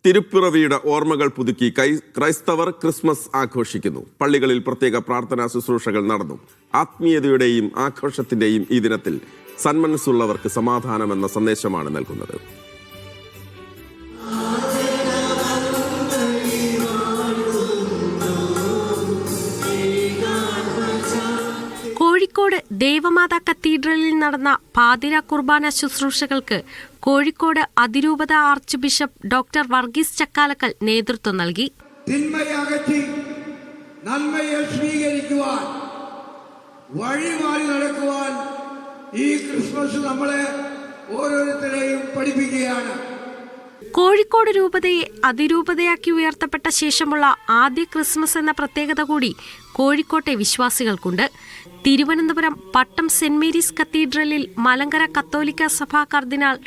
തിരുപ്പിറവിയുടെ ഓർമ്മകൾ പുതുക്കി ക്രൈസ്തവർ ക്രിസ്മസ് ആഘോഷിക്കുന്നു. പള്ളികളിൽ പ്രത്യേക പ്രാർത്ഥനാ ശുശ്രൂഷകൾ നടന്നു. ആത്മീയതയുടെയും ആഘോഷത്തിന്റെയും ഈ ദിനത്തിൽ സന്മനസ്സുള്ളവർക്ക് സമാധാനമെന്ന സന്ദേശമാണ് നൽകുന്നത്. കോഴിക്കോട് ദേവമാതാ കത്തീഡ്രലിൽ നടന്ന പാതിര കുർബാന ശുശ്രൂഷകൾക്ക് കോഴിക്കോട് അതിരൂപത arch bishop doctor Varghese Chakkalakkal നേതൃത്വം നൽകി. തിന്മയെ അകറ്റി നന്മയെ സ്വീകരിക്കുവാൻ, വഴിമാറി നടക്കുവാൻ ഈ ക്രിസ്മസ് നമ്മളെ ഓരോരുത്തരെയും പഠിപ്പിക്കുകയാണ്. കോഴിക്കോട് രൂപതയെ അതിരൂപതയാക്കി ഉയർത്തപ്പെട്ട ശേഷമുള്ള ആദ്യ ക്രിസ്മസ് എന്ന പ്രത്യേകത കൂടി കോഴിക്കോട്ടെ വിശ്വാസികൾക്കുണ്ട്. തിരുവനന്തപുരം പട്ടം സെന്റ് മേരീസ് കത്തീഡ്രലിൽ മലങ്കര കത്തോലിക്ക സഭാ കർദിനാൾ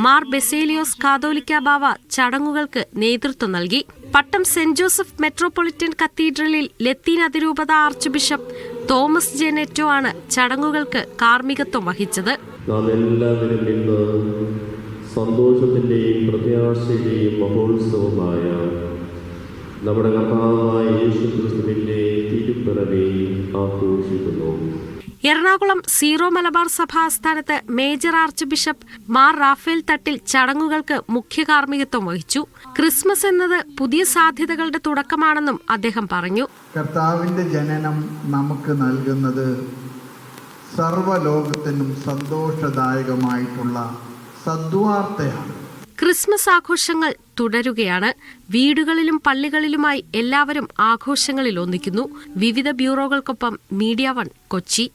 മാർ ബെസേലിയോസ് കാതോലിക്ക ബാവ ചടങ്ങുകൾക്ക് നേതൃത്വം നൽകി. പട്ടം സെന്റ് ജോസഫ് മെട്രോപൊളിറ്റൻ കത്തീഡ്രലിൽ ലത്തീൻ അതിരൂപത ആർച്ച് ബിഷപ്പ് തോമസ് ജെനെറ്റോ ആണ് ചടങ്ങുകൾക്ക് കാർമ്മികത്വം വഹിച്ചത്. സന്തോഷത്തിൻ്റെയും പ്രത്യാശയുടെയും മഹോത്സവമായ നമ്മുടെ കർത്താവായ യേശുക്രിസ്തുവിന്റെ തിരുപ്പിറവി ആഘോഷിക്കുന്നു. എറണാകുളം സീറോ മലബാർ സഭ ആസ്ഥാനത്ത് major archbishop Mar Raphael Thattil ചടങ്ങുകൾക്ക് മുഖ്യ കാർമ്മികത്വം വഹിച്ചു. ക്രിസ്മസ് എന്നത് പുതിയ സാധ്യതകളുടെ തുടക്കമാണെന്നും അദ്ദേഹം പറഞ്ഞു. കർത്താവിന്റെ ജനനം നമുക്ക് നൽകുന്നത് സർവ്വലോകത്തിനും സന്തോഷദായകമായിട്ടുള്ള സദ്വാർത്തയാണ്. ക്രിസ്മസ് ആഘോഷങ്ങൾ തുടരുകയാണ്. വീടുകളിലും പള്ളികളിലുമായി എല്ലാവരും ആഘോഷങ്ങളിൽ ഒന്നിക്കുന്നു. വിവിധ ബ്യൂറോകൾക്കൊപ്പം മീഡിയ 1 കൊച്ചി.